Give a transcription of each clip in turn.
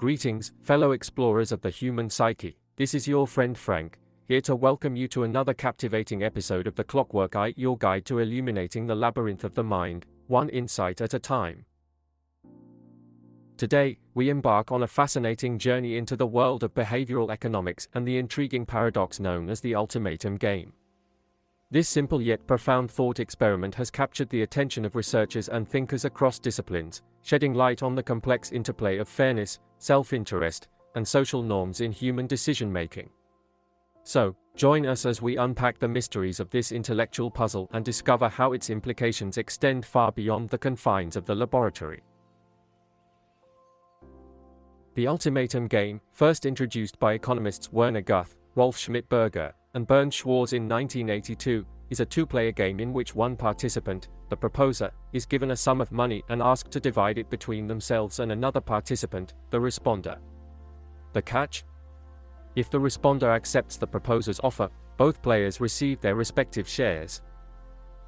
Greetings, fellow explorers of the human psyche. This is your friend Frank, here to welcome you to another captivating episode of the Clockwork Eye, your guide to illuminating the labyrinth of the mind, one insight at a time. Today, we embark on a fascinating journey into the world of behavioral economics and the intriguing paradox known as the Ultimatum Game. This simple yet profound thought experiment has captured the attention of researchers and thinkers across disciplines, shedding light on the complex interplay of fairness, self-interest, and social norms in human decision-making. So, join us as we unpack the mysteries of this intellectual puzzle and discover how its implications extend far beyond the confines of the laboratory. The Ultimatum Game, first introduced by economists Werner Guth, Rolf Schmidt-Berger, and Bernd Schwarz in 1982, is a two-player game in which one participant, the proposer, is given a sum of money and asked to divide it between themselves and another participant, the responder. The catch? If the responder accepts the proposer's offer, both players receive their respective shares.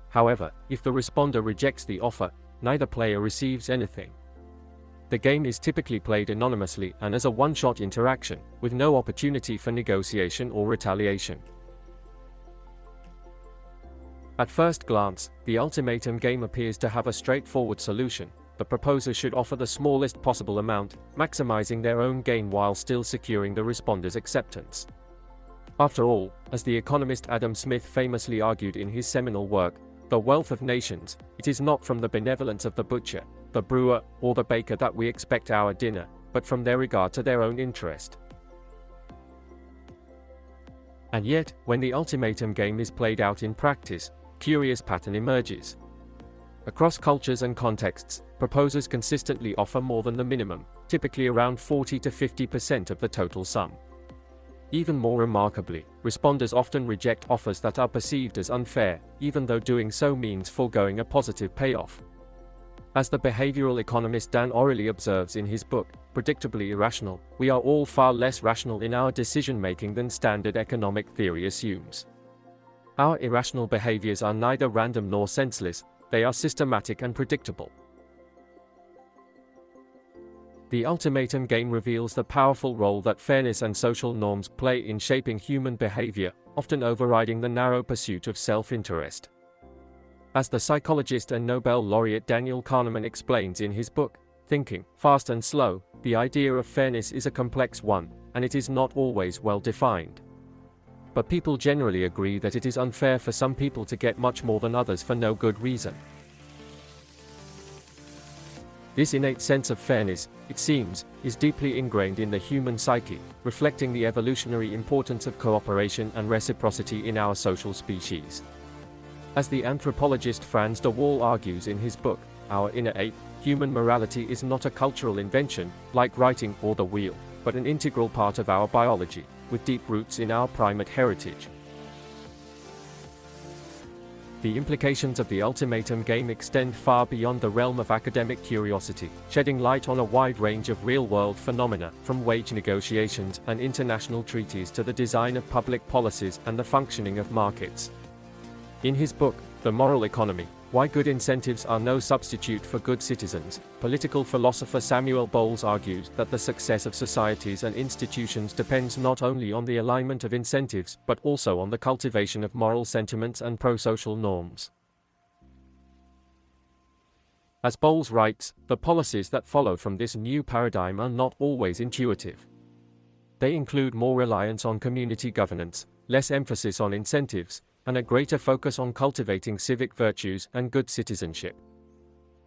However, if the responder rejects the offer, neither player receives anything. The game is typically played anonymously and as a one-shot interaction, with no opportunity for negotiation or retaliation. At first glance, the Ultimatum Game appears to have a straightforward solution. The proposer should offer the smallest possible amount, maximizing their own gain while still securing the responder's acceptance. After all, as the economist Adam Smith famously argued in his seminal work, The Wealth of Nations, it is not from the benevolence of the butcher, the brewer, or the baker that we expect our dinner, but from their regard to their own interest. And yet, when the Ultimatum Game is played out in practice, a curious pattern emerges. Across cultures and contexts, proposers consistently offer more than the minimum, typically around 40 to 50% of the total sum. Even more remarkably, responders often reject offers that are perceived as unfair, even though doing so means foregoing a positive payoff. As the behavioral economist Dan Orely observes in his book, Predictably Irrational, we are all far less rational in our decision-making than standard economic theory assumes. Our irrational behaviors are neither random nor senseless, they are systematic and predictable. The Ultimatum Game reveals the powerful role that fairness and social norms play in shaping human behavior, often overriding the narrow pursuit of self-interest. As the psychologist and Nobel laureate Daniel Kahneman explains in his book, Thinking, Fast and Slow, the idea of fairness is a complex one, and it is not always well defined. But people generally agree that it is unfair for some people to get much more than others for no good reason. This innate sense of fairness, it seems, is deeply ingrained in the human psyche, reflecting the evolutionary importance of cooperation and reciprocity in our social species. As the anthropologist Frans de Waal argues in his book, Our Inner Ape, human morality is not a cultural invention, like writing or the wheel, but an integral part of our biology, with deep roots in our primate heritage. The implications of the Ultimatum Game extend far beyond the realm of academic curiosity, shedding light on a wide range of real-world phenomena, from wage negotiations and international treaties to the design of public policies and the functioning of markets. In his book, The Moral Economy, Why Good Incentives Are No Substitute for Good Citizens, political philosopher Samuel Bowles argues that the success of societies and institutions depends not only on the alignment of incentives but also on the cultivation of moral sentiments and pro-social norms. As Bowles writes, the policies that follow from this new paradigm are not always intuitive. They include more reliance on community governance, less emphasis on incentives, and a greater focus on cultivating civic virtues and good citizenship.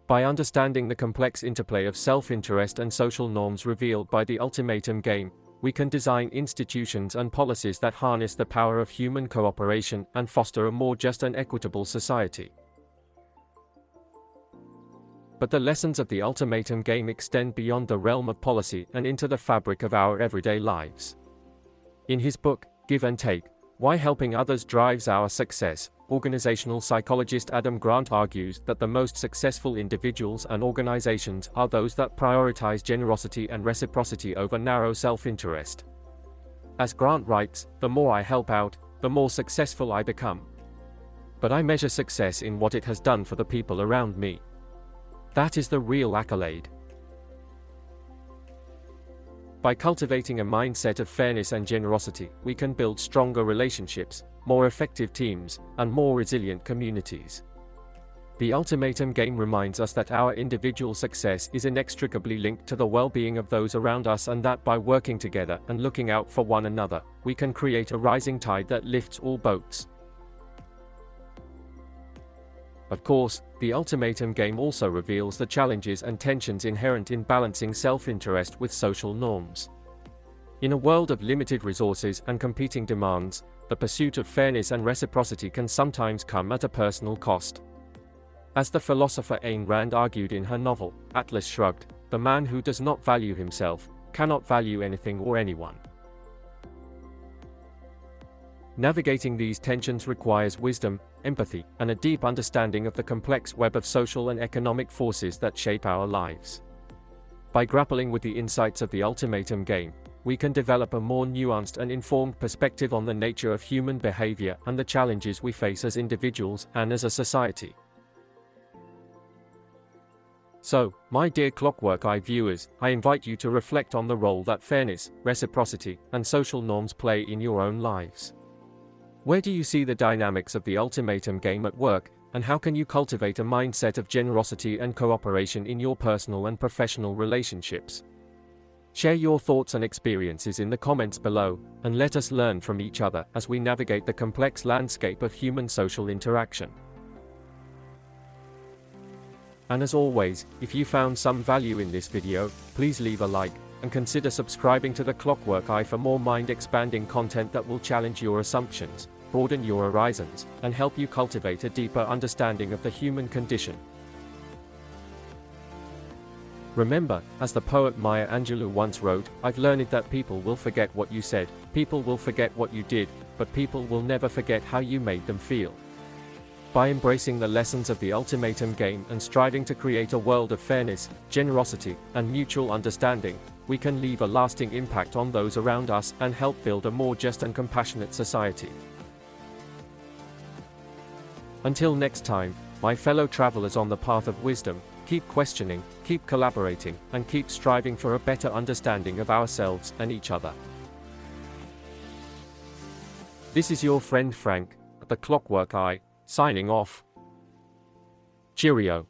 By understanding the complex interplay of self-interest and social norms revealed by the Ultimatum Game, we can design institutions and policies that harness the power of human cooperation and foster a more just and equitable society. But the lessons of the Ultimatum Game extend beyond the realm of policy and into the fabric of our everyday lives. In his book, Give and Take, Why Helping Others Drives Our Success, organizational psychologist Adam Grant argues that the most successful individuals and organizations are those that prioritize generosity and reciprocity over narrow self-interest. As Grant writes, the more I help out, the more successful I become. But I measure success in what it has done for the people around me. That is the real accolade. By cultivating a mindset of fairness and generosity, we can build stronger relationships, more effective teams, and more resilient communities. The Ultimatum Game reminds us that our individual success is inextricably linked to the well-being of those around us, and that by working together and looking out for one another, we can create a rising tide that lifts all boats. Of course, the Ultimatum Game also reveals the challenges and tensions inherent in balancing self-interest with social norms. In a world of limited resources and competing demands, the pursuit of fairness and reciprocity can sometimes come at a personal cost. As the philosopher Ayn Rand argued in her novel, Atlas Shrugged, the man who does not value himself cannot value anything or anyone. Navigating these tensions requires wisdom, empathy, and a deep understanding of the complex web of social and economic forces that shape our lives. By grappling with the insights of the Ultimatum Game, we can develop a more nuanced and informed perspective on the nature of human behavior and the challenges we face as individuals and as a society. So, my dear Clockwork Eye viewers, I invite you to reflect on the role that fairness, reciprocity, and social norms play in your own lives. Where do you see the dynamics of the Ultimatum Game at work, and how can you cultivate a mindset of generosity and cooperation in your personal and professional relationships? Share your thoughts and experiences in the comments below, and let us learn from each other as we navigate the complex landscape of human social interaction. And as always, if you found some value in this video, please leave a like, and consider subscribing to the Clockwork Eye for more mind-expanding content that will challenge your assumptions, broaden your horizons, and help you cultivate a deeper understanding of the human condition. Remember, as the poet Maya Angelou once wrote, "I've learned that people will forget what you said, people will forget what you did, but people will never forget how you made them feel." By embracing the lessons of the Ultimatum Game and striving to create a world of fairness, generosity, and mutual understanding, we can leave a lasting impact on those around us and help build a more just and compassionate society. Until next time, my fellow travelers on the path of wisdom, keep questioning, keep collaborating, and keep striving for a better understanding of ourselves and each other. This is your friend Frank, at the Clockwork Eye, signing off. Cheerio.